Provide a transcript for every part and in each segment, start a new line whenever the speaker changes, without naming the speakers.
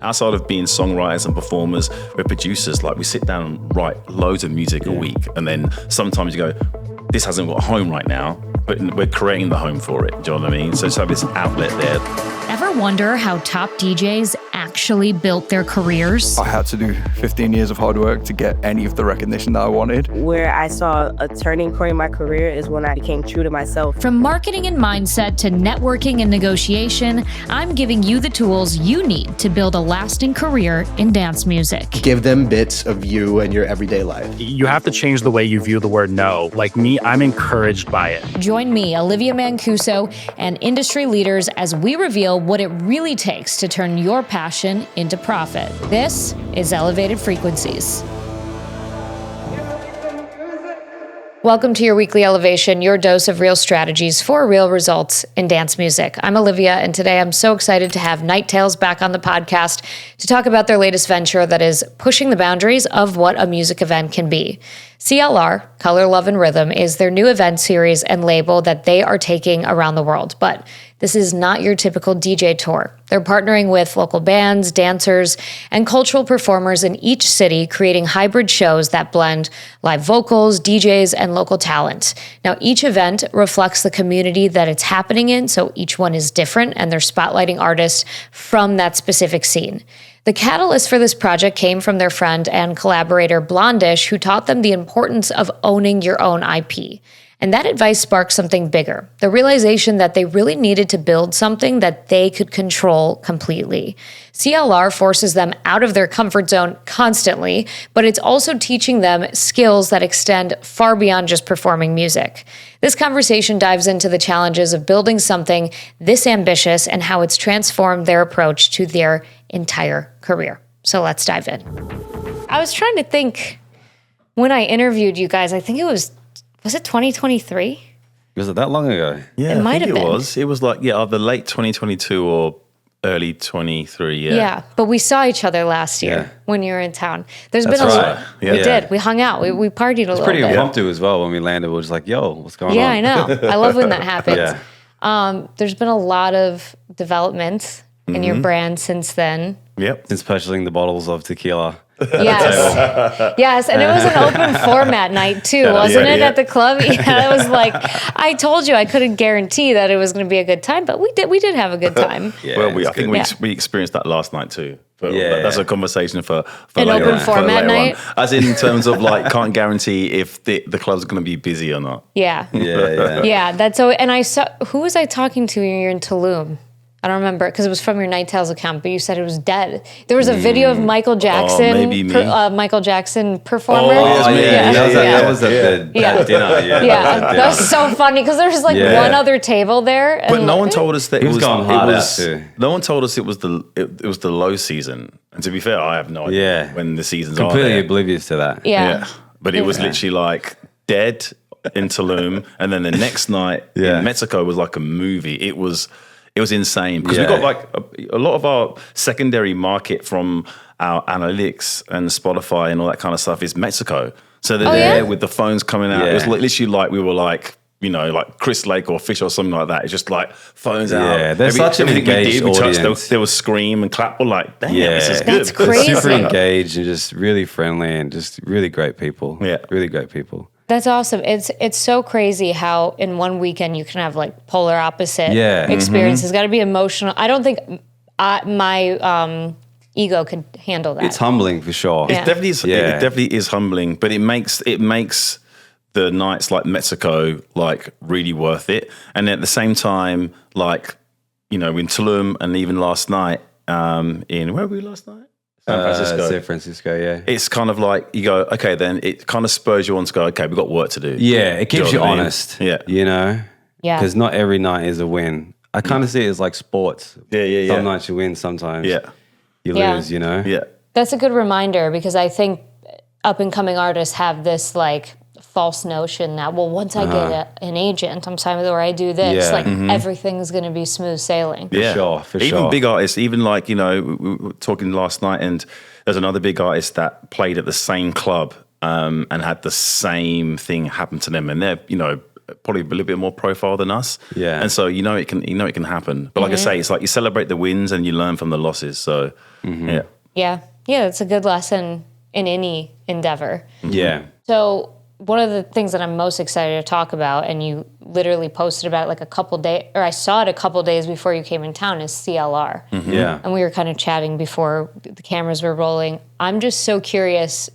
outside of being songwriters and performers, we're producers. Like we sit down and write loads of music a week, and then sometimes you go, this hasn't got a home right now, but we're creating the home for it. Do you know what I mean? So to have this outlet there.
Ever wonder how top DJs actually built their careers?
I had to do 15 years of hard work to get any of the recognition that I wanted.
Where I saw a turning point in my career is when I became true to myself.
From marketing and mindset to networking and negotiation, I'm giving you the tools you need to build a lasting career in dance music.
Give them bits of you and your everyday life.
You have to change the way you view the word no. Like me, I'm encouraged by it.
Join me, Olivia Mancuso, and industry leaders as we reveal what it really takes to turn your passion into profit. This is Elevated Frequencies. Welcome to your weekly elevation, your dose of real strategies for real results in dance music. I'm Olivia, and today I'm so excited to have Night Tales back on the podcast to talk about their latest venture that is pushing the boundaries of what a music event can be. CLR, Color, Love, and Rhythm, is their new event series and label that they are taking around the world. But this is not your typical DJ tour. They're partnering with local bands, dancers, and cultural performers in each city, creating hybrid shows that blend live vocals, DJs, and local talent. Now, each event reflects the community that it's happening in, so each one is different, and they're spotlighting artists from that specific scene. The catalyst for this project came from their friend and collaborator Blondish, who taught them the importance of owning your own IP. And that advice sparked something bigger, the realization that they really needed to build something that they could control completely. CLR forces them out of their comfort zone constantly, but it's also teaching them skills that extend far beyond just performing music. This conversation dives into the challenges of building something this ambitious and how it's transformed their approach to their entire career. So let's dive in. I was trying to think when I interviewed you guys, I think it was it 2023?
Was it that long ago?
Yeah,
it might have been.
It was like, either late 2022 or early 23,
Yeah, but we saw each other last year when you were in town.
That's right.
We did. We hung out. We partied a little bit.
It's pretty impromptu as well. When we landed, we were just like, yo, what's going on?
Yeah, I know. I love when that happens. There's been a lot of development in your brand since then.
Yep.
Since purchasing the bottles of tequila.
Yes, and it was an open format night too, wasn't it, at the club? Yeah, it was like, I told you I couldn't guarantee that it was going to be a good time, but we did have a good time.
I think we experienced that last night too. But that's a conversation for
an
later
open format night.
As in terms of like, can't guarantee if the club's going to be busy or not.
Yeah. That's so. And I saw, who was I talking to when you were in Tulum? I don't remember because it was from your Night Tales account, but you said it was dead. There was a video of Michael Jackson, Michael Jackson performer.
That was at the dinner.
That was so funny because there was like one other table there.
But no one told us that it was
going hard.
No one told us it was the low season. And to be fair, I have no idea when the seasons are.
Completely oblivious to that.
Yeah.
But it was literally like dead in Tulum, and then the next night in Mexico was like a movie. It was insane because we got like a lot of our secondary market from our analytics and Spotify and all that kind of stuff is Mexico. So they're there with the phones coming out. It was literally like we were like, like Chris Lake or Fish or something like that. It's just like phones out.
Yeah, there's such an engaged audience.
There was scream and clap. We're like, damn, this is good.
That's crazy.
They're super engaged and just really friendly and just really great people. Yeah, really great people.
That's awesome. It's so crazy how in one weekend you can have like polar opposite experiences. Got to be emotional. I don't think my ego could handle that.
It's humbling for sure.
It definitely is humbling, but it makes the nights like Mexico like really worth it. And at the same time, like in Tulum and even last night in where were we last night?
San Francisco, yeah.
It's kind of like you go, okay, then it kind of spurs you on to go, okay, we've got work to do.
Yeah, it keeps you honest. Yeah.
Yeah.
Because not every night is a win. I kind of see it as like sports. Yeah. Some nights you win, sometimes you lose,
Yeah.
That's a good reminder because I think up and coming artists have this like false notion that, well, once I get an agent, I'm signed with or I do this, everything's going to be smooth sailing.
For sure.
Even big artists, even like, we were talking last night and there's another big artist that played at the same club and had the same thing happen to them. And they're, probably a little bit more profile than us.
Yeah.
And so it can happen. But like I say, it's like you celebrate the wins and you learn from the losses. So yeah.
Yeah. Yeah, it's a good lesson in any endeavor.
Yeah.
So one of the things that I'm most excited to talk about, and you literally posted about it like a couple days, or I saw it a couple days before you came in town, is CLR.
Yeah.
And we were kind of chatting before the cameras were rolling. I'm just so curious.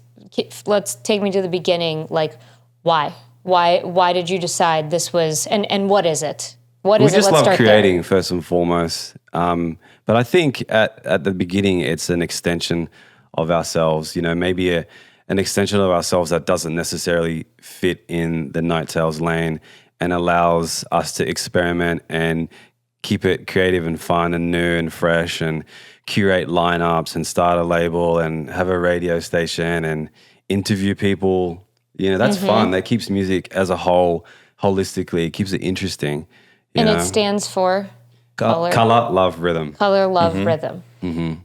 Let's take me to the beginning. Like, why? Why did you decide this was, and what is it? What is it?
We just
Let's
love
start
creating
there.
first and foremost. But I think at the beginning, it's an extension of ourselves, maybe an extension of ourselves that doesn't necessarily fit in the Night Tales lane and allows us to experiment and keep it creative and fun and new and fresh and curate lineups and start a label and have a radio station and interview people. That's fun. That keeps music as a whole, holistically, it keeps it interesting.
And it stands for?
Color, love, rhythm.
Color, love, rhythm.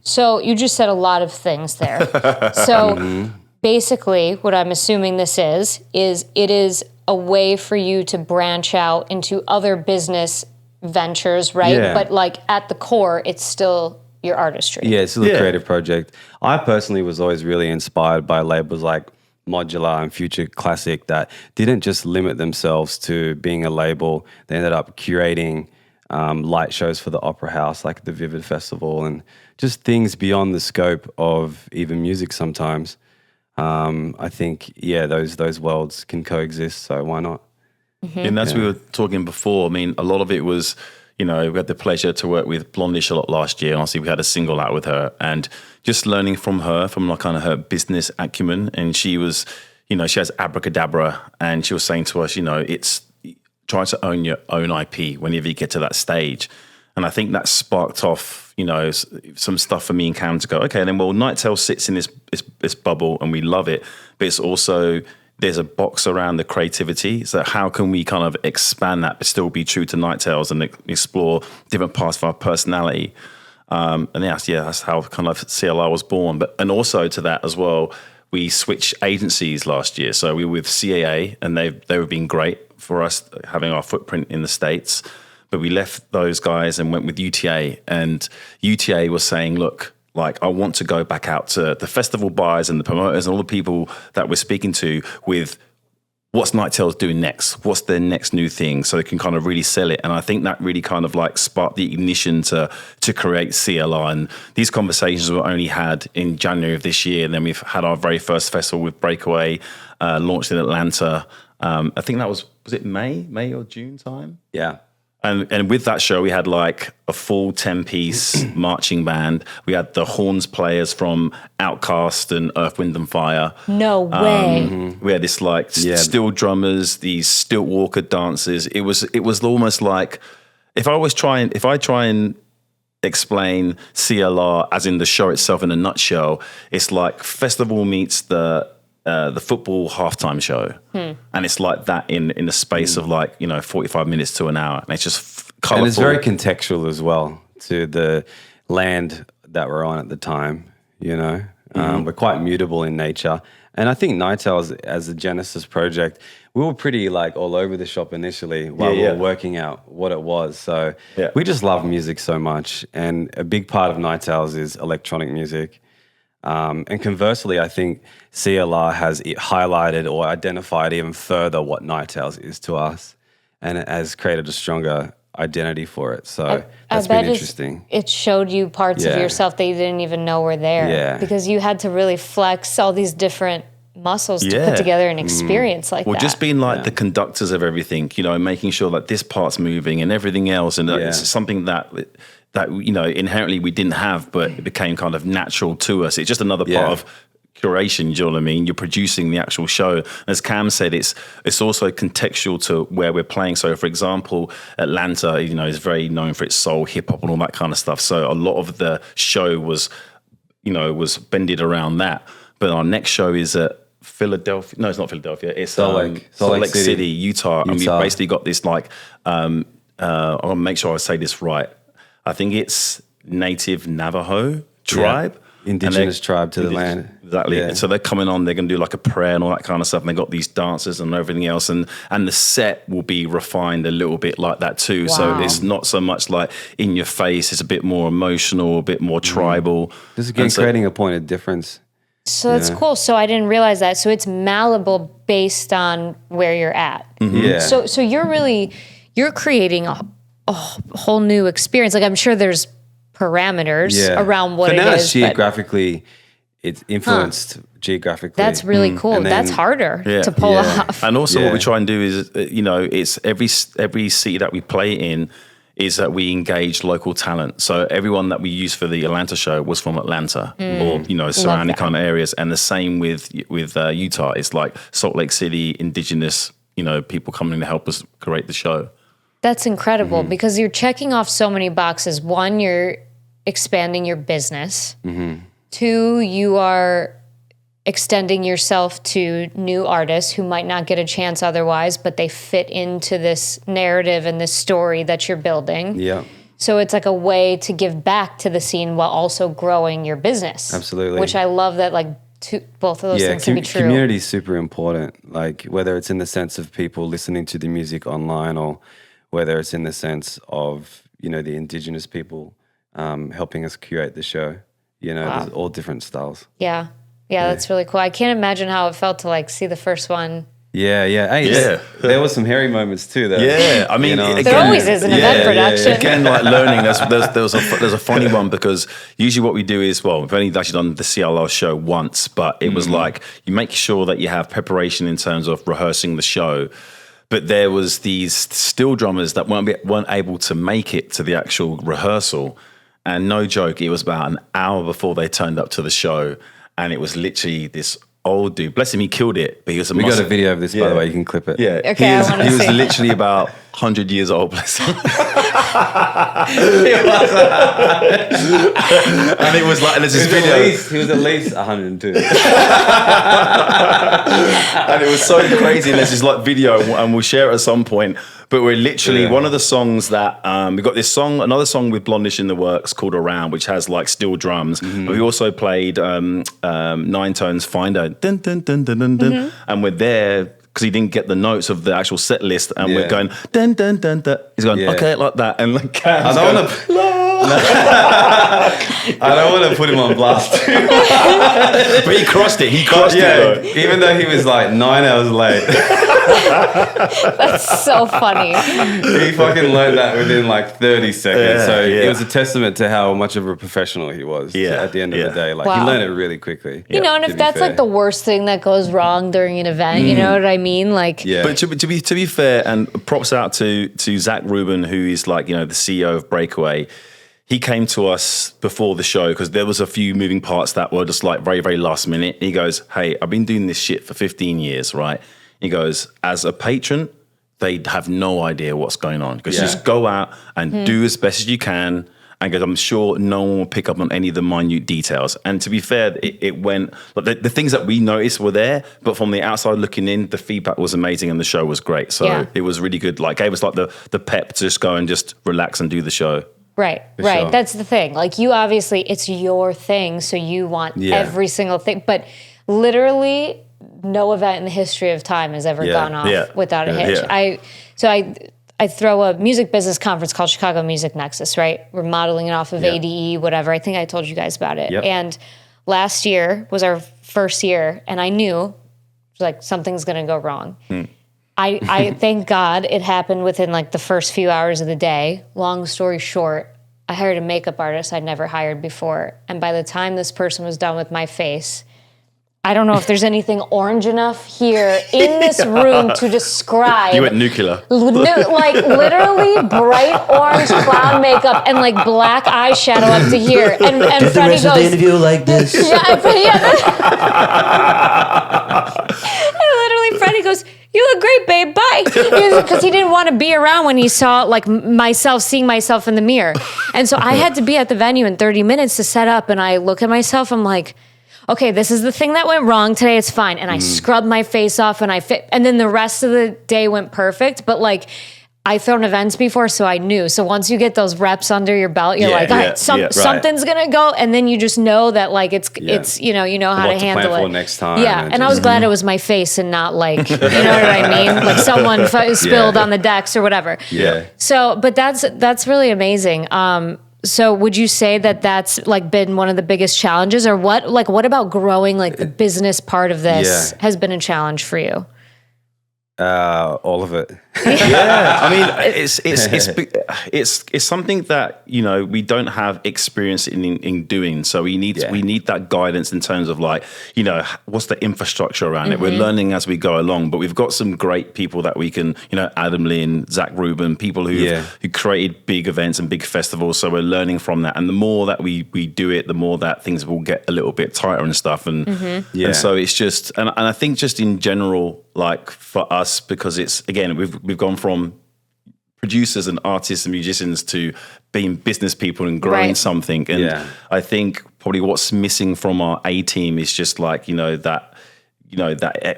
So you just said a lot of things there. So basically what I'm assuming this is it is a way for you to branch out into other business ventures, right?
Yeah.
But like at the core, it's still your artistry.
Yeah, it's still a creative project. I personally was always really inspired by labels like Modular and Future Classic that didn't just limit themselves to being a label. They ended up curating light shows for the Opera House, like the Vivid Festival, and just things beyond the scope of even music sometimes. I think, those worlds can coexist, so why not?
And as we were talking before, I mean, a lot of it was, we had the pleasure to work with Blondish a lot last year. Honestly, we had a single out with her and just learning from her, from like kind of her business acumen. And she was, she has abracadabra, and she was saying to us, it's try to own your own IP whenever you get to that stage. And I think that sparked off, some stuff for me and Cam to go, okay, then Night Tales sits in this bubble and we love it, but it's also, there's a box around the creativity. So how can we kind of expand that but still be true to Night Tales and explore different parts of our personality? And that's how kind of CLR was born. And also to that as well, we switched agencies last year. So we were with CAA, and they've been great for us having our footprint in the States. But we left those guys and went with UTA. And UTA was saying, look, like, I want to go back out to the festival buyers and the promoters and all the people that we're speaking to with what's Night Tales doing next? What's their next new thing? So they can kind of really sell it. And I think that really kind of like sparked the ignition to create CLR. And these conversations were only had in January of this year. And then we've had our very first festival with Breakaway, launched in Atlanta. I think that was it May or June time?
Yeah.
And with that show, we had like a full 10-piece marching band. We had the horns players from Outkast and Earth, Wind and Fire.
No way.
We had this like steel drummers, these stilt walker dancers. It was almost like if I try and explain CLR as in the show itself in a nutshell, it's like festival meets the football halftime show, and it's like that in the space of 45 minutes to an hour, and it's just colorful.
And it's very contextual as well to the land that we're on at the time. We're quite mutable in nature, and I think Night Tales as a Genesis project, we were pretty like all over the shop initially while we were working out what it was. So we just love music so much, and a big part of Night Tales is electronic music. And conversely, I think CLR has highlighted or identified even further what Night Tales is to us, and it has created a stronger identity for it. So that's been interesting.
It showed you parts of yourself that you didn't even know were there, because you had to really flex all these different muscles to put together an experience like that.
Well, just being like the conductors of everything, making sure that this part's moving and everything else, and it's something that inherently we didn't have, but it became kind of natural to us. It's just another part of curation, do you know what I mean? You're producing the actual show. As Cam said, it's also contextual to where we're playing. So, for example, Atlanta, is very known for its soul, hip hop, and all that kind of stuff. So a lot of the show was bended around that. But our next show is at Philadelphia. No, it's not Philadelphia. It's Salt Lake City, Utah. And we've basically got this I want to make sure I say this right. I think it's native Navajo tribe.
indigenous tribe to the land.
Exactly.
Yeah.
So they're coming on, they're going to do like a prayer and all that kind of stuff. And they got these dances and everything else. And the set will be refined a little bit like that too.
Wow.
So it's not so much like in your face. It's a bit more emotional, a bit more tribal.
Just again, creating a point of difference.
So that's cool. So I didn't realize that. So it's malleable based on where you're at.
Yeah.
So you're creating a whole new experience. Like I'm sure there's parameters around what
For
it
now,
is.
it's geographically, it's influenced geographically.
That's really cool.
And then-
That's harder to pull off.
And also what we try and do is, it's every city that we play in is that we engage local talent. So everyone that we use for the Atlanta show was from Atlanta or, surrounding kind of areas. And the same with Utah. It's like Salt Lake City, indigenous, people coming to help us create the show.
That's incredible because you're checking off so many boxes. One, you're expanding your business. Two, you are extending yourself to new artists who might not get a chance otherwise, but they fit into this narrative and this story that you're building.
Yeah.
So it's like a way to give back to the scene while also growing your business.
Absolutely.
Which I love that both of those things can be true.
Community is super important. Like whether it's in the sense of people listening to the music online or whether it's in the sense of, the indigenous people helping us curate the show. There's all different styles.
Yeah, that's really cool. I can't imagine how it felt to see the first one.
Yeah. Hey, there was some hairy moments too. Though.
Yeah, I mean, again,
there always is an event production.
Again, like learning. There's a funny one because usually what we do is, we've only actually done the CLR show once, but it was like you make sure that you have preparation in terms of rehearsing the show. But there was these still drummers that weren't able to make it to the actual rehearsal. And no joke, it was about an hour before they turned up to the show. And it was literally this old dude. Bless him, he killed it. But he was
We got a video of this, by the way. You can clip it.
Yeah.
Okay,
He was literally about 100 years old, bless him. And it was like, and there's this video.
He was at least 102.
And it was so crazy. And there's this video, and we'll share it at some point. But we're literally one of the songs that we got this song, another song with Blondish in the works called Around, which has like steel drums. But we also played Nine Tones Finder, dun, dun, dun, dun, dun, dun. And we're there because he didn't get the notes of the actual set list, and we're going dun dun dun dun. He's going okay like that, and like
I don't want to put him on blast.
But he crossed it. He crossed it.
Even though he was like 9 hours late.
That's so funny.
He fucking learned that within like 30 seconds. It was a testament to how much of a professional he was at the end of the day. Like he learned it really quickly.
And if that's like the worst thing that goes wrong during an event, you know what I mean? Like,
But to be fair, and props out to Zach Rubin, who is like, the CEO of Breakaway. He came to us before the show because there was a few moving parts that were just like very, very last minute. He goes, hey, I've been doing this shit for 15 years, right? He goes, as a patron, they have no idea what's going on. Because just go out and do as best as you can. And because I'm sure no one will pick up on any of the minute details. And to be fair, it went, like the things that we noticed were there, but from the outside looking in, the feedback was amazing and the show was great. So it was really good. Like gave us like the pep to just go and just relax and do the show.
Right.
Sure.
That's the thing. Like you obviously, it's your thing, so you want every single thing. But literally, no event in the history of time has ever gone off without a hitch. I throw a music business conference called Chicago Music Nexus, right? We're modeling it off of ADE, whatever. I think I told you guys about it.
Yep.
And last year was our first year, and I knew like something's going to go wrong. I thank God it happened within like the first few hours of the day. Long story short, I hired a makeup artist I'd never hired before. And by the time this person was done with my face, I don't know if there's anything orange enough here in this room to describe.
You went nuclear.
Like literally bright orange clown makeup and like black eyeshadow up to here. And Freddie goes,
the interview like this.
Literally, Freddie goes, you look great, babe, bye. Because he didn't want to be around when he saw like seeing myself in the mirror. And so I had to be at the venue in 30 minutes to set up. And I look at myself, I'm like, okay, this is the thing that went wrong today. It's fine. And I scrubbed my face off and I fit. And then the rest of the day went perfect. But like, I thrown events before, so I knew. So once you get those reps under your belt, you're like, all right, something's gonna go, and then you just know that like it's you know how to handle
plan
it
for next time.
Yeah, and I was glad it was my face and not like you know what I mean, like someone spilled on the decks or whatever.
Yeah.
So, but that's really amazing. So would you say that that's like been one of the biggest challenges, or what about growing like the business part of this has been a challenge for you?
All of it.
Yeah, I mean, it's something that we don't have experience in doing. So we need that guidance in terms of like what's the infrastructure around it. We're learning as we go along, but we've got some great people that we can Adam Lynn, Zach Rubin, people who created big events and big festivals. So we're learning from that, and the more that we do it, the more that things will get a little bit tighter and stuff. And and so it's just and I think just in general, like for us, because it's again we've gone from producers and artists and musicians to being business people and growing something. And I think probably what's missing from our A team is just like that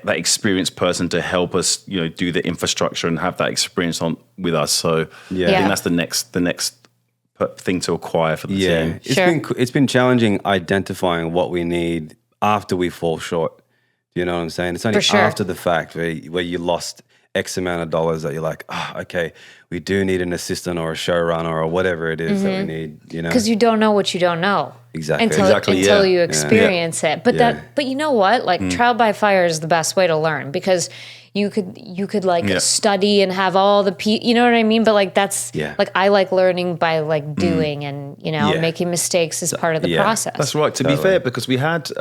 experienced person to help us do the infrastructure and have that experience with us. So I think that's the next thing to acquire for the team.
It's been challenging identifying what we need after we fall short. You know what I'm saying? It's only after the fact where you lost X amount of dollars that you're like, okay, we do need an assistant or a showrunner or whatever it is that we need,
Because you don't know what you don't know.
Exactly.
Until you experience it. But you know what? Like trial by fire is the best way to learn, because you could like study and have all the you know what I mean? But like that's like I like learning by like doing and making mistakes is part of the process.
That's right. To be fair, because we had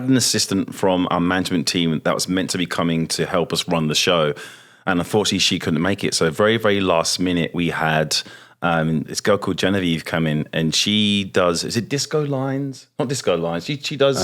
an assistant from our management team that was meant to be coming to help us run the show. And unfortunately, she couldn't make it. So very, very last minute, we had this girl called Genevieve come in, and she does, is it disco lines? Not disco lines. She does.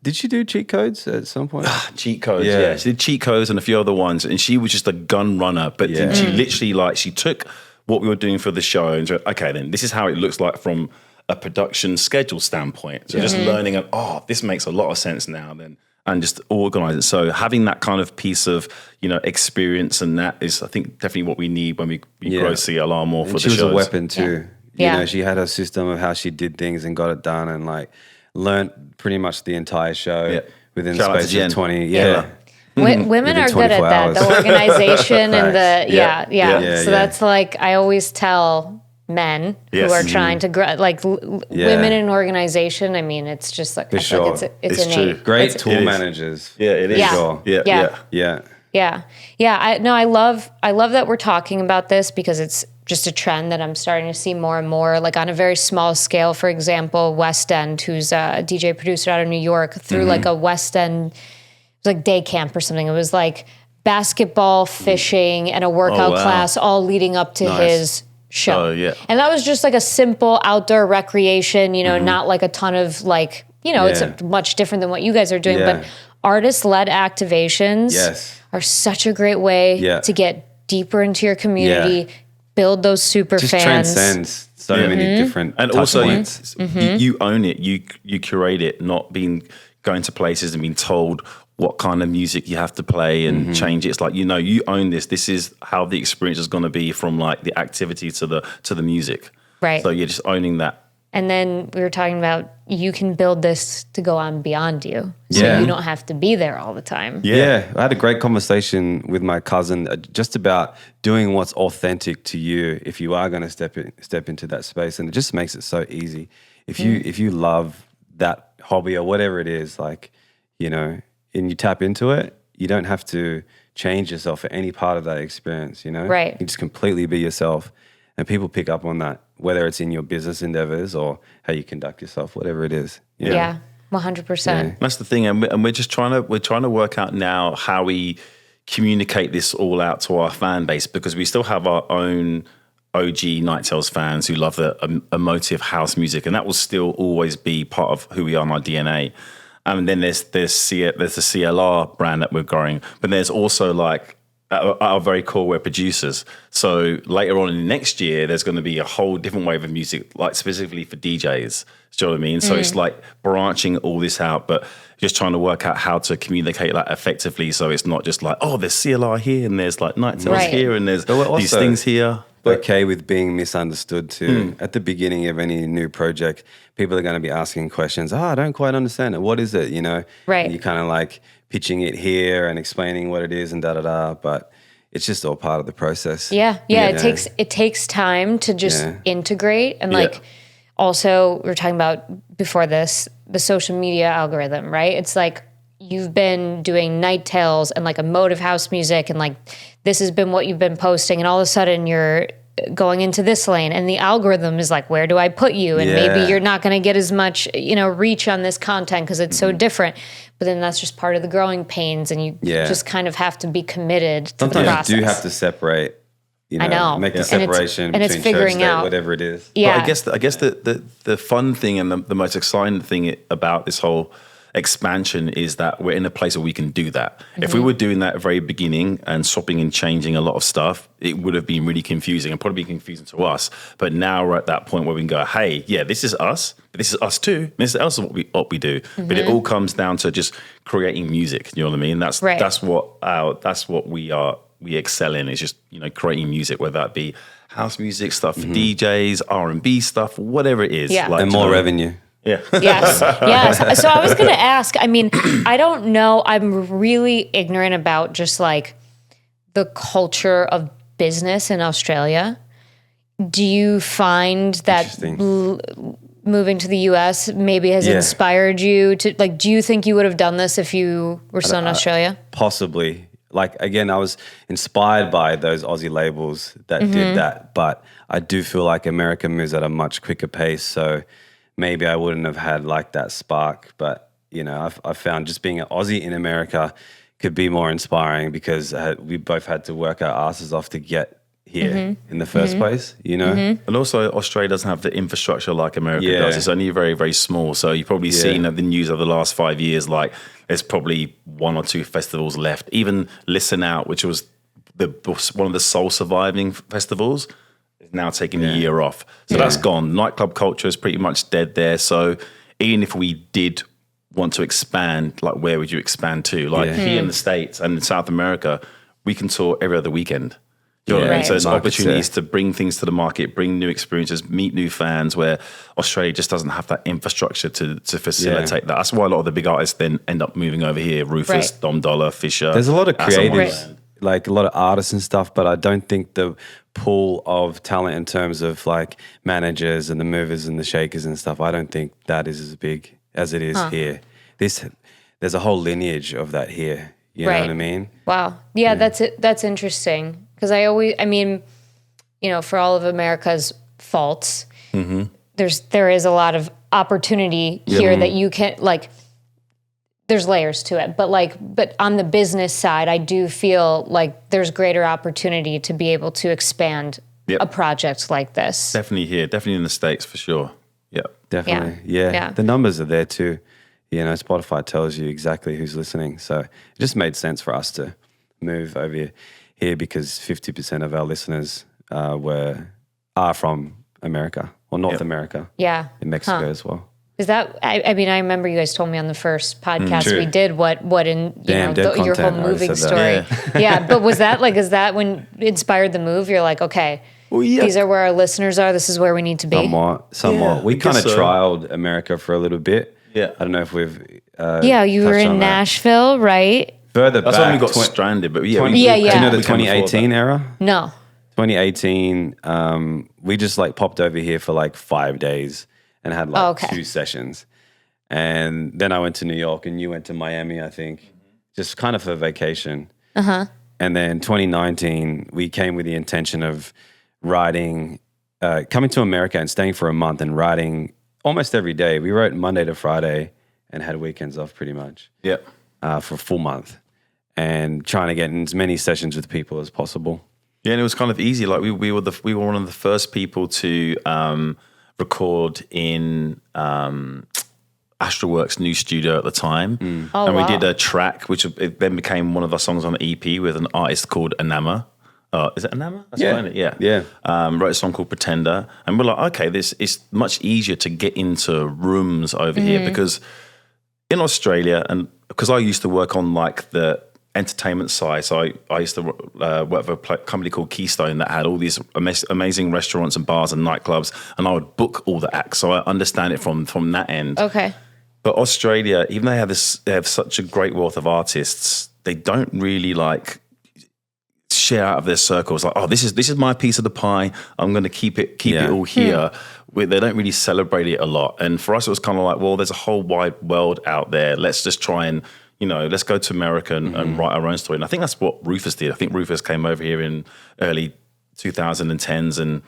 Did she do cheat codes at some point?
Cheat codes, yeah. She did cheat codes and a few other ones. And she was just a gun runner. But she literally she took what we were doing for the show and said, okay, then this is how it looks like from a production schedule standpoint. So just learning, this makes a lot of sense now then, and just organize it. So having that kind of piece of, experience, and that is, I think, definitely what we need when we grow CLR more for the shows.
She was a weapon too. She had her system of how she did things and got it done, and like learned pretty much the entire show within the space of 20.
Women are good at that. The organization and the, So that's like, I always tell men who are trying to grow, like women in organization. I mean, it's just like, it's innate.
Great tool managers.
Yeah, it is.
I love that we're talking about this, because it's just a trend that I'm starting to see more and more, like on a very small scale. For example, West End, who's a DJ producer out of New York, through like a West End, it was like day camp or something. It was like basketball, fishing, and a workout class all leading up to his show. And that was just like a simple outdoor recreation, not like a ton of like, it's much different than what you guys are doing, but artist-led activations are such a great way to get deeper into your community, build those super
just
fans.
Transcends so many different
and also
points.
You own it, you curate it, not going to places and being told what kind of music you have to play and change it. It's like, you own this. This is how the experience is going to be, from like the activity to the music.
Right.
So you're just owning that.
And then we were talking about, you can build this to go on beyond you. So you don't have to be there all the time.
Yeah. I had a great conversation with my cousin just about doing what's authentic to you if you are going to step into that space. And it just makes it so easy. If you love that hobby or whatever it is, like, and you tap into it, you don't have to change yourself for any part of that experience,
Right.
You just completely be yourself, and people pick up on that, whether it's in your business endeavors or how you conduct yourself, whatever it is.
100%.
That's the thing, and we're just trying to work out now how we communicate this all out to our fan base, because we still have our own OG Night Tales fans who love the emotive house music, and that will still always be part of who we are in our DNA. And then there's the CLR brand that we're growing, but there's also like at our very core, we're producers. So later on in next year, there's going to be a whole different wave of music, like specifically for DJs. Do you know what I mean? So it's like branching all this out, but just trying to work out how to communicate that effectively. So it's not just like, oh, there's CLR here and there's like Night Tales here and there's these things here.
Okay with being misunderstood too. At the beginning of any new project, people are going to be asking questions. I don't quite understand it. What is it? You know,
right?
And you're kind of like pitching it here and explaining what it is and but it's just all part of the process.
Yeah. It takes time to just integrate and like. Also, we were talking about before this, the social media algorithm, right? It's like you've been doing Night Tales and like emotive house music and like this has been what you've been posting and all of a sudden you're going into this lane and the algorithm is like, where do I put you? And maybe you're not going to get as much, reach on this content because it's so different. But then that's just part of the growing pains and you just kind of have to be committed to the process.
Sometimes you do have to separate.
I know.
Make the separation
and it's
between
figuring
church,
out
whatever it is.
Yeah.
But I guess the fun thing and the most exciting thing about this whole expansion is that we're in a place where we can do that. If we were doing that at the very beginning and swapping and changing a lot of stuff, it would have been really confusing and probably confusing to us. But now we're at that point where we can go, hey, yeah, this is us, but this is us too. This is what we do. But it all comes down to just creating music. You know what I mean? That's what we excel in, is just creating music, whether that be house music stuff for DJs, R&B stuff, whatever it is.
Yeah.
Like,
And more revenue.
Yeah.
Yes. So I was going to ask, I mean, I don't know. I'm really ignorant about just like the culture of business in Australia. Do you find that moving to the US maybe has inspired you to like, do you think you would have done this if you were still in Australia?
Possibly. Like, again, I was inspired by those Aussie labels that did that, but I do feel like America moves at a much quicker pace. So maybe I wouldn't have had like that spark, but I found just being an Aussie in America could be more inspiring because we both had to work our asses off to get here in the first place, And
also Australia doesn't have the infrastructure like America does. It's only very, very small. So you've probably seen the news of the last 5 years, like there's probably 1 or 2 festivals left. Even Listen Out, which was one of the sole surviving festivals, is now taking a year off. So that's gone. Nightclub culture is pretty much dead there. So even if we did want to expand, like where would you expand to? Like here in the States and in South America, we can tour every other weekend. You know what I mean? So there's opportunities to bring things to the market, bring new experiences, meet new fans, where Australia just doesn't have that infrastructure to facilitate that. That's why a lot of the big artists then end up moving over here. Rufus, Dom Dollar, Fisher.
There's a lot of creatives, like a lot of artists and stuff, but I don't think the pool of talent in terms of like managers and the movers and the shakers and stuff, I don't think that is as big as it is here. There's a whole lineage of that here. You know what I mean?
Wow. Yeah, that's interesting. Because for all of America's faults, there is a lot of opportunity here that you can like. There's layers to it, but on the business side, I do feel like there's greater opportunity to be able to expand a project like this.
Definitely here, definitely in the States for sure. Yep,
definitely. Yeah. The numbers are there too. Spotify tells you exactly who's listening, so it just made sense for us to move over here because 50% of our listeners are from America or North America. Yeah. In Mexico as well.
Is that, I remember you guys told me on the first podcast we did what in, your whole moving story. Yeah. But was that is that when inspired the move? You're like, okay, these are where our listeners are. This is where we need to be.
Somewhat. Yeah, we kind of trialed America for a little bit. Yeah. I don't know if we've,
you were in Nashville, right?
Further back.
That's when we got stranded, but
Do you know the 2018 era?
No.
2018, we just popped over here for 5 days and had 2 sessions. And then I went to New York and you went to Miami, I think, just kind of for vacation. Uh-huh. And then 2019, we came with the intention of coming to America and staying for a month and writing almost every day. We wrote Monday to Friday and had weekends off pretty much. Yeah. For a full month. And trying to get in as many sessions with people as possible.
Yeah, and it was kind of easy. We were one of the first people to record in a Astralwerks' new studio at the time.
Oh,
and we
wow.
did a track, which it then became one of the songs on the EP with an artist called Anama. Is it Anama? That's right, yeah. Wrote a song called Pretender. And we're like, okay, it's much easier to get into rooms over here because in Australia, and because I used to work on like the entertainment side, so I used to work for a company called Keystone that had all these amazing restaurants and bars and nightclubs, and I would book all the acts, so I understand it from that end.
Okay.
But Australia, even though they have such a great wealth of artists, they don't really like share out of their circles. Like, oh, this is my piece of the pie. I'm going to keep it all here. They don't really celebrate it a lot. And for us, it was kind of like, well, there's a whole wide world out there. Let's just try and, let's go to America and write our own story. And I think that's what Rufus did. I think Rufus came over here in early 2010s and,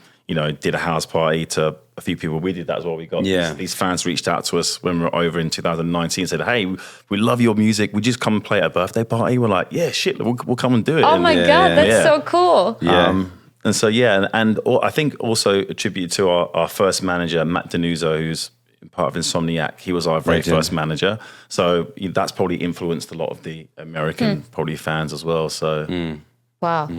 did a house party to a few people. We did that as well. We got these fans reached out to us when we were over in 2019 and said, hey, we love your music. Would you just come and play at a birthday party? We're like, yeah, shit, we'll come and do it.
Oh my God, that's so cool.
Yeah. And so, and I think also a tribute to our first manager, Matt Denuzzo, who's part of Insomniac. He was our very first manager. So that's probably influenced a lot of the American probably fans as well. So
Wow.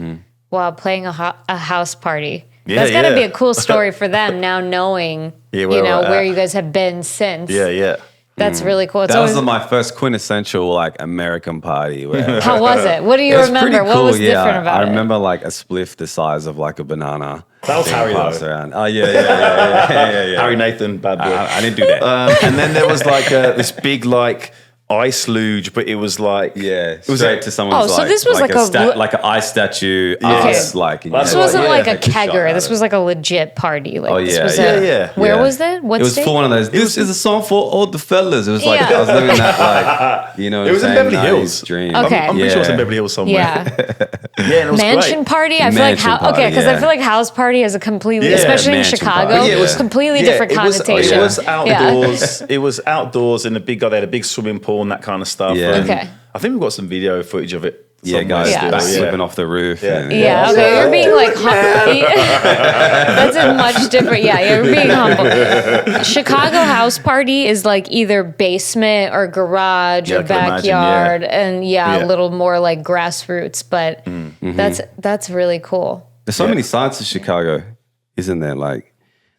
Wow, playing a house party. That's got to be a cool story for them now knowing, where you guys have been since.
Yeah.
That's really cool.
That was my first quintessential like American party. Where
How was it? What do you remember? What was different about it?
I remember like a spliff the size of like a banana.
That was Harry
passed
though.
around. Oh yeah.
Harry Nathan, bad boy.
I didn't do that.
And then there was like this big like ice luge, but it was like
it was straight to someone's
so this was
like an ice statue. Ice, like
this wasn't like a kegger. This was like a legit party. Like this was Where was it? What
it was
state?
for one of those. This is a song for all the fellas. It was like I was living that like
it was in Beverly Hills.
Dream.
Okay.
I'm pretty sure it's in Beverly Hills somewhere.
Yeah.
And it was
mansion
great.
party. I feel like because I feel like house party is a completely, especially in Chicago, it was completely different connotation.
It was outdoors. It was outdoors in a big. They had a big swimming pool and that kind of stuff.
Yeah.
Okay.
I think we've got some video footage of it.
Guys slipping off the roof.
Okay, you're being like humble. That's a much different. You're being humble. Chicago house party is like either basement or garage or backyard, and a little more like grassroots. But that's really cool.
There's so many sides to Chicago, isn't there? Like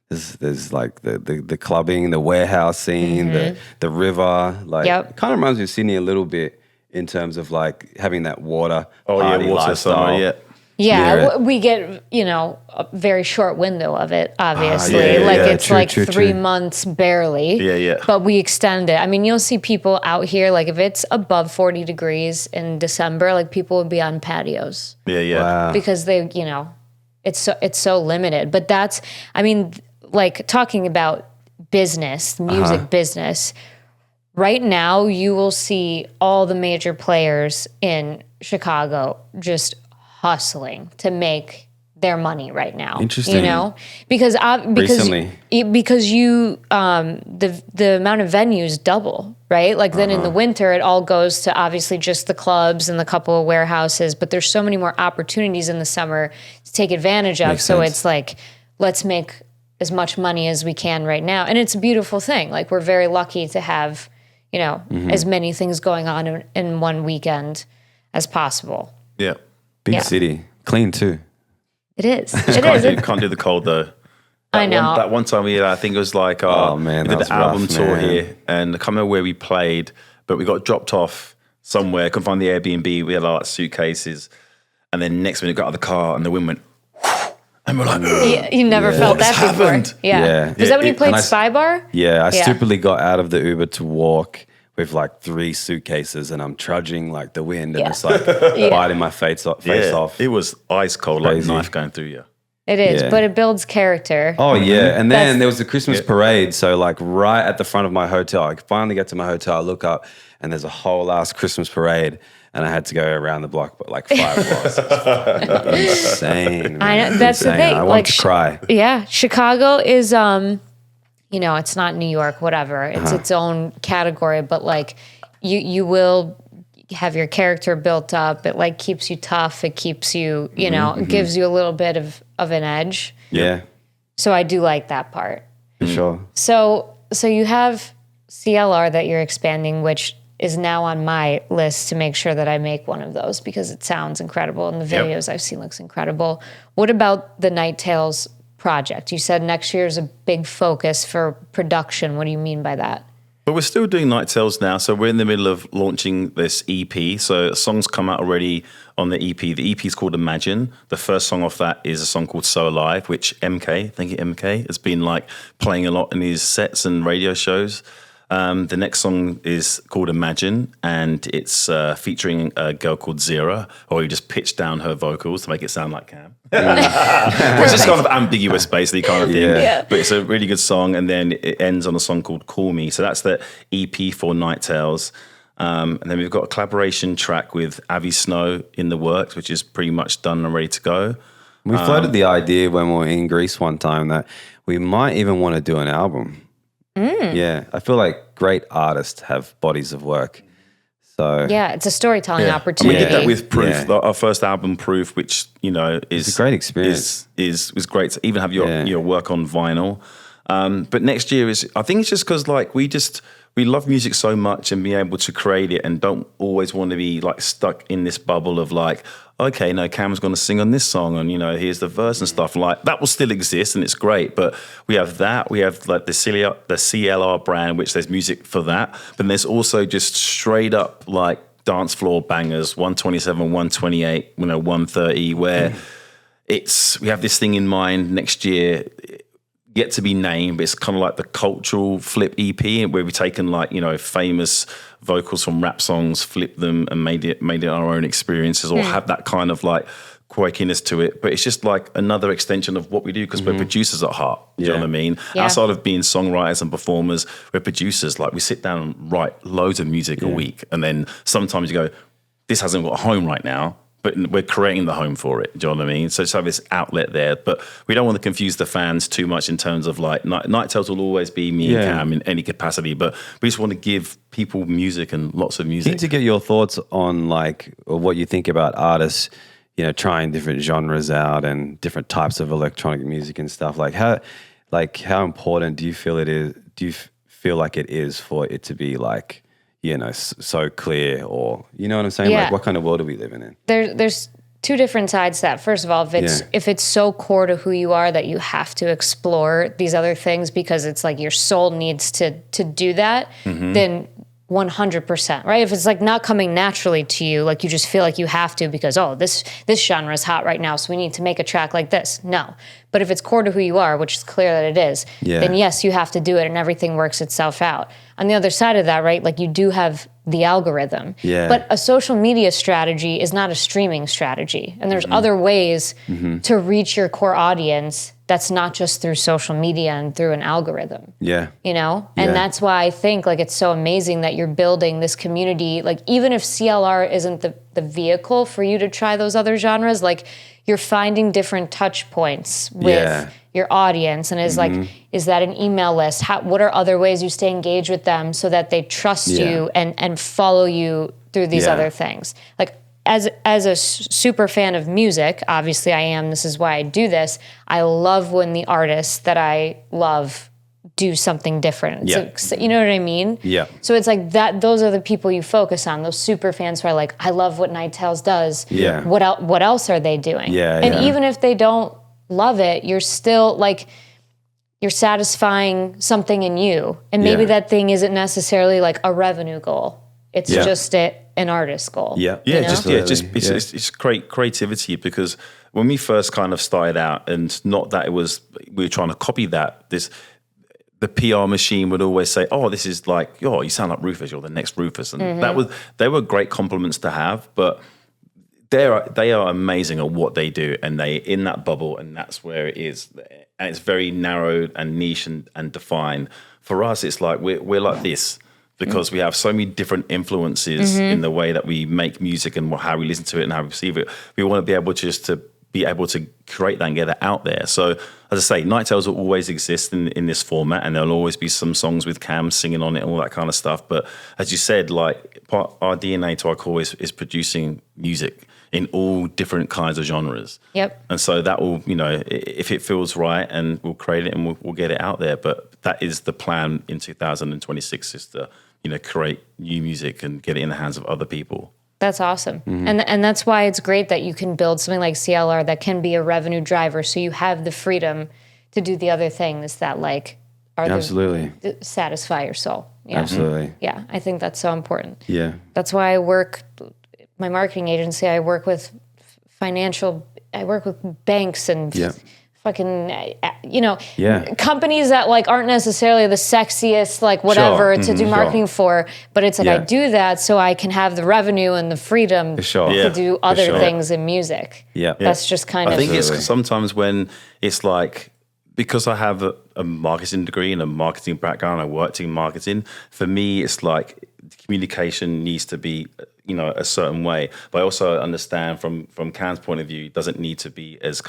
there's like the clubbing, the warehouse scene, the river. Like it kind of reminds me of Sydney a little bit. In terms of like having that water party
water
lifestyle.
Summer, we get, a very short window of it, obviously. It's true, 3 months barely.
Yeah.
But we extend it. I mean, you'll see people out here, like if it's above 40 degrees in December, like people would be on patios.
Yeah.
Wow.
Because they, it's so limited. But that's, I mean, like talking about business, music business, right now, you will see all the major players in Chicago just hustling to make their money right now.
Interesting.
Because
Recently.
the amount of venues double, right? Like then in the winter, it all goes to obviously just the clubs and the couple of warehouses, but there's so many more opportunities in the summer to take advantage of. So it's like, let's make as much money as we can right now. And it's a beautiful thing. Like we're very lucky to have as many things going on in one weekend as possible.
Yeah.
Big city. Clean too.
It is.
Can't do the cold though.
I know.
That one time I think it was like we did the album tour here, and I can't remember where we played, but we got dropped off somewhere. Couldn't find the Airbnb. We had our suitcases, and then next minute got out of the car, and the wind went, and we're like,
you never felt that before.
Happened?
Yeah. Was that when you played Spy Bar?
Yeah, I stupidly got out of the Uber to walk with like 3 suitcases, and I'm trudging like the wind and just like biting my face off.
It was ice cold, like a knife going through you.
It is, but it builds character.
Oh yeah, and then there was the Christmas parade. So like right at the front of my hotel, I finally get to my hotel, I look up, and there's a whole ass Christmas parade. And I had to go around the block, but like 5 blocks. It's insane.
I know, that's the thing.
I want to cry.
Yeah, Chicago is, it's not New York, whatever. It's its own category, but like you will have your character built up. It like keeps you tough. It keeps you, it gives you a little bit of an edge.
Yeah.
So I do like that part.
For sure.
So you have CLR that you're expanding, which is now on my list to make sure that I make one of those because it sounds incredible and the videos I've seen looks incredible. What about the Night Tales project? You said next year is a big focus for production. What do you mean by that?
But we're still doing Night Tales now, so we're in the middle of launching this EP. So songs come out already on the EP. The EP is called Imagine. The first song off that is a song called So Alive, which MK has been like playing a lot in his sets and radio shows. The next song is called Imagine, and it's featuring a girl called Zira, or you just pitched down her vocals to make it sound like Cam. It's just kind of ambiguous, basically, kind of thing.
Yeah.
But it's a really good song, and then it ends on a song called Call Me. So that's the EP for Night Tales. And then we've got a collaboration track with Avi Snow in the works, which is pretty much done and ready to go.
We floated the idea when we were in Greece one time that we might even want to do an album. Yeah, I feel like great artists have bodies of work. So
Yeah, it's a storytelling opportunity.
We did that with Proof,
Yeah.
our first album, Proof, which is
It's a great experience.
Was great to even have your work on vinyl. But next year I think it's just because like we love music so much and being able to create it and don't always want to be like stuck in this bubble of like, okay, no, Cam's going to sing on this song and, here's the verse and stuff. Like that will still exist and it's great. But we have that. We have like the CLR brand, which there's music for that. But there's also just straight up like dance floor bangers, 127, 128, 130, where we have this thing in mind next year, yet to be named, but it's kind of like the cultural flip EP where we've taken like, famous vocals from rap songs, flipped them and made it our own experiences or have that kind of like quirkiness to it. But it's just like another extension of what we do because we're producers at heart. Do you know what I mean?
Yeah.
Outside of being songwriters and performers, we're producers. Like we sit down and write loads of music a week. And then sometimes you go, this hasn't got a home right now, but we're creating the home for it. Do you know what I mean? So just have this outlet there. But we don't want to confuse the fans too much in terms of like, Night Tales will always be me and Cam in any capacity, but we just want to give people music and lots of music.
Need to get your thoughts on like what you think about artists, trying different genres out and different types of electronic music and stuff. Like how important do you feel it is? Do you feel like it is for it to be like, so clear, or you know what I'm saying?
Yeah.
Like what kind of world are we living in?
There's two different sides to that. First of all, if it's so core to who you are that you have to explore these other things because it's like your soul needs to do that, then 100%, right? If it's like not coming naturally to you, like you just feel like you have to because, this genre is hot right now, so we need to make a track like this. No. But if it's core to who you are, which is clear that it is, then yes, you have to do it and everything works itself out. On the other side of that, right, like you do have the algorithm.
Yeah.
But a social media strategy is not a streaming strategy. And there's other ways to reach your core audience that's not just through social media and through an algorithm.
Yeah.
And that's why I think like it's so amazing that you're building this community. Like even if CLR isn't the vehicle for you to try those other genres, like you're finding different touch points with your audience. And is that an email list? What are other ways you stay engaged with them so that they trust you and follow you through these other things? Like as a super fan of music, obviously I am, this is why I do this, I love when the artists that I love do something different. It's like, you know what I mean?
Yeah.
So it's like that, those are the people you focus on, those super fans who are like, I love what Night Tales does.
Yeah.
What else are they doing? And even if they don't love it, you're still like, you're satisfying something in you. And maybe that thing isn't necessarily like a revenue goal. It's just an artist goal.
It's creativity, because when we first kind of started out, and not that we were trying to copy that, the PR machine would always say, "Oh, this is like, you sound like Rufus. You're the next Rufus," and they were great compliments to have. But they are amazing at what they do, and they in that bubble, and that's where it is. And it's very narrowed and niche and defined. For us, it's like we're like this, because we have so many different influences in the way that we make music and how we listen to it and how we perceive it. We want to be able just to be able to create that and get that out there. So as I say, Night Tales will always exist in this format, and there'll always be some songs with Cam singing on it and all that kind of stuff. But as you said, like our DNA to our core is producing music in all different kinds of genres.
Yep.
And so that will, if it feels right, and we'll create it and we'll get it out there. But that is the plan in 2026, is to, create new music and get it in the hands of other people.
That's awesome. And that's why it's great that you can build something like CLR that can be a revenue driver, so you have the freedom to do the other things that
absolutely
satisfy your soul.
Absolutely.
Yeah, I think that's so important.
Yeah.
That's why my marketing agency, I work with banks and fucking, companies that aren't necessarily the sexiest, whatever to do marketing for, but it's I do that so I can have the revenue and the freedom to do other things in music.
Yeah.
That's just kind of.
I think it's sometimes when it's because I have a marketing degree and a marketing background, I worked in marketing. For me, it's communication needs to be, a certain way. But I also understand from Cam's point of view, it doesn't need to be as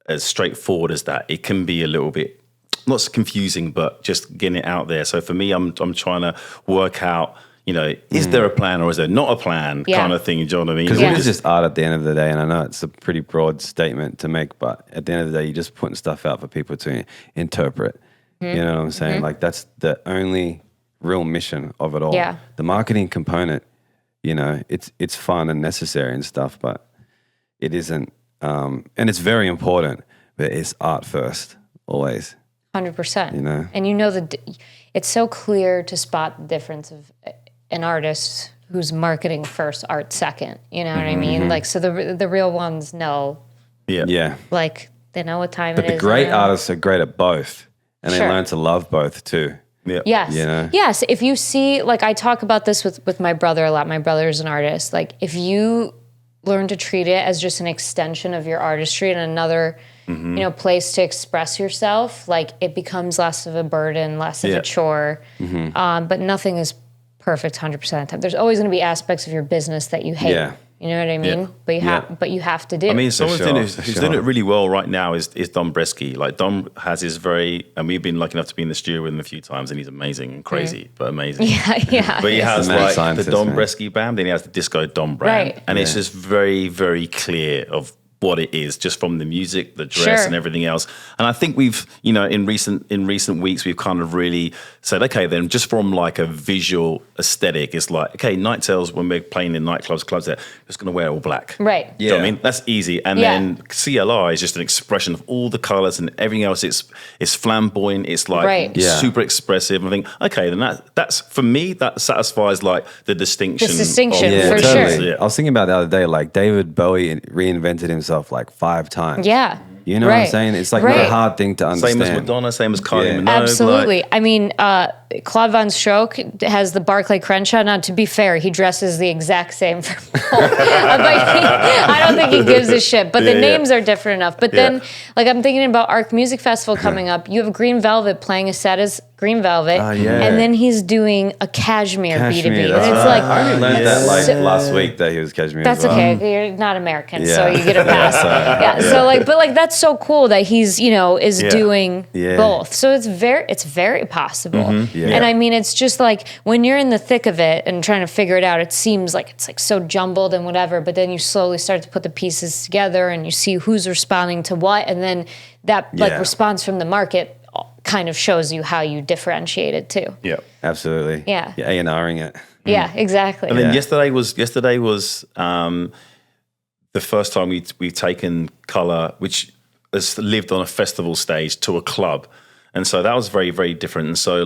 as straightforward as that. It can be a little bit, not confusing, but just getting it out there. So for me, I'm trying to work out, is there a plan or is there not a plan kind of thing, do you know what I mean?
Because it's just art at the end of the day, and I know it's a pretty broad statement to make, but at the end of the day, you're just putting stuff out for people to interpret. You know what I'm saying? That's the only real mission of it all.
Yeah.
The marketing component, it's fun and necessary and stuff, but it isn't, and it's very important, but it's art first, always.
100%. And it's so clear to spot the difference of an artist who's marketing first, art second. You know what I mean? So the real ones know.
Yeah.
They know what time
but
it is.
But the great artists are great at both, and they learn to love both too.
Yeah.
Yes. Yes. If you see, I talk about this with my brother a lot. My brother is an artist. If you learn to treat it as just an extension of your artistry and another, place to express yourself, it becomes less of a burden, less of a chore. But nothing is perfect 100% of the time. There's always going to be aspects of your business that you hate.
Yeah.
You know what I mean?
Yeah.
But you have to do.
I mean, someone who's doing it really well right now is Dom Bresky. Dom has his and we've been lucky enough to be in the studio with him a few times, and he's amazing and crazy, but amazing.
Yeah.
But he has the Dom Bresky band, then he has the Disco Dom brand.
Right.
And it's just very, very clear of what it is, just from the music, the dress, and everything else. And I think we've, in recent weeks, we've kind of really said, okay, then just from a visual aesthetic, it's okay, Night Tales, when we're playing in nightclubs, clubs, they're just going to wear all black.
Right.
You know what I mean? That's easy. And then CLR is just an expression of all the colors and everything else. It's flamboyant. It's super expressive. I think, okay, then that's for me, that satisfies the distinction.
For
totally.
sure.
Yeah. I was thinking about the other day, David Bowie reinvented himself 5 times.
Yeah.
You know what I'm saying? It's not a hard thing to understand.
Same as Madonna, same as Kylie Minogue.
Absolutely. I mean, Claude Von Stroke has the Barclay Crenshaw. Now, to be fair, he dresses the exact same for both. I don't think he gives a shit, but the names are different enough. But then, I'm thinking about Arc Music Festival coming up. You have Green Velvet playing a set as Green Velvet, and then he's doing a Cashmere B2B. And it's
I only learned that last week that he was Cashmere.
That's
as well.
okay. You're not American, so you get a pass. So but that's so cool that he's doing both. So it's very possible. And I mean, it's just when you're in the thick of it and trying to figure it out, it seems like it's so jumbled and whatever. But then you slowly start to put the pieces together and you see who's responding to what, and then that response from the market kind of shows you how you differentiate it too.
Yeah,
absolutely.
Yeah,
you're A&Ring it.
Yeah, exactly.
And then yesterday was the first time we've taken color, which has lived on a festival stage, to a club, and so that was very, very different. And so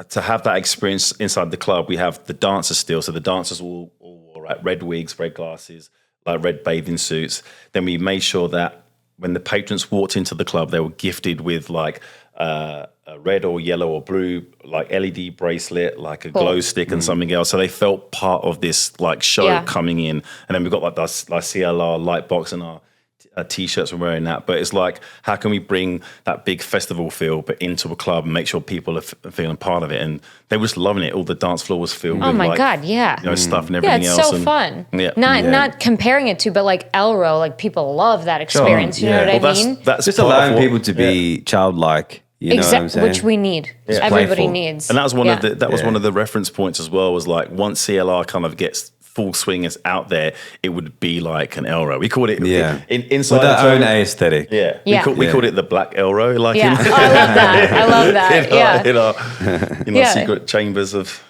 to have that experience inside the club, we have the dancers still. So the dancers all wore red wigs, red glasses, red bathing suits. Then we made sure that when the patrons walked into the club, they were gifted with a red or yellow or blue LED bracelet, a glow stick and something else. So they felt part of this show coming in. And then we've got the CLR light box and our T-shirts were wearing that, but it's like, how can we bring that big festival feel but into a club and make sure people are feeling part of it? And they were just loving it. All the dance floor was filled with
my God, yeah.
Stuff and everything else.
Yeah, it's so fun.
Yeah.
Not comparing it to, but like Elro, like people love that experience. You know what I mean?
That's
just allowing people to be childlike. You know what I'm saying?
Which we need. Everybody
Playful.
needs.
And that was one of the reference points as well, was like once CLR kind of gets full swing is out there, it would be like an Elro. We called it inside
with our own aesthetic.
We called it the Black Elro. Like
I love that. I love that.
in our secret chambers of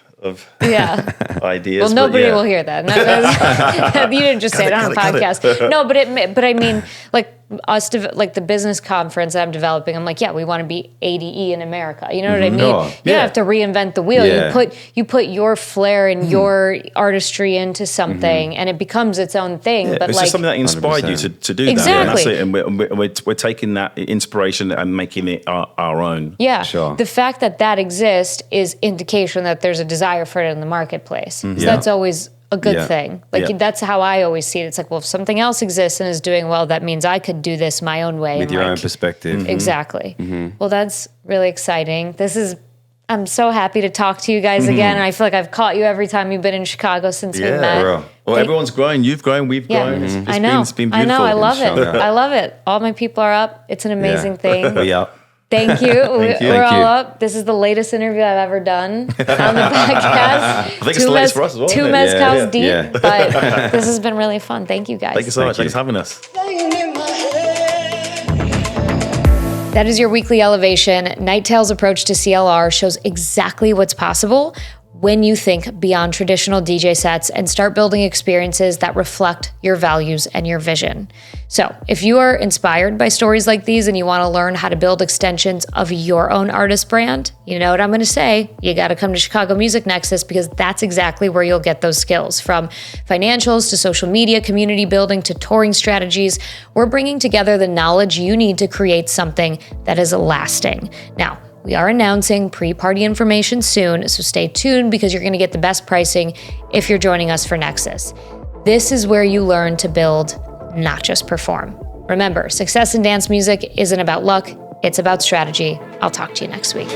ideas.
Well, nobody will hear that. You didn't just say it on a podcast. No, but I mean, like us, like the business conference that I'm developing, I'm like, we want to be ADE in America. You know what I mean?
Oh,
you have to reinvent the wheel. Yeah. You put your flair and your artistry into something, and it becomes its own thing.
Yeah,
but
it's
like,
just something that inspired 100%. You to do
exactly.
that. And that's it. And we're taking that inspiration and making it our own.
Yeah.
Sure.
The fact that exists is indication that there's a desire for it in the marketplace. So that's always a good thing. Like that's how I always see it. It's like, well, if something else exists and is doing well, that means I could do this my own way.
With your own perspective.
Exactly. Well, that's really exciting. I'm so happy to talk to you guys again. And I feel like I've caught you every time you've been in Chicago since we met.
Well, everyone's grown. You've grown. We've grown. It's
I know.
It's been beautiful.
I know. I love it. I love it. All my people are up. It's an amazing thing.
We up.
Thank you. We're all up. This is the latest interview I've ever done on the podcast.
I think it's the latest for us as well.
2 mezcals deep, but this has been really fun. Thank you guys.
Thank you so much. Thanks for having us.
That is your weekly elevation. Nighttail's approach to CLR shows exactly what's possible when you think beyond traditional DJ sets and start building experiences that reflect your values and your vision. So if you are inspired by stories like these and you want to learn how to build extensions of your own artist brand, you know what I'm going to say. You got to come to Chicago Music Nexus, because that's exactly where you'll get those skills. From financials to social media, community building to touring strategies, we're bringing together the knowledge you need to create something that is lasting. Now, we are announcing pre-party information soon, so stay tuned, because you're going to get the best pricing if you're joining us for Nexus. This is where you learn to build, not just perform. Remember, success in dance music isn't about luck, it's about strategy. I'll talk to you next week.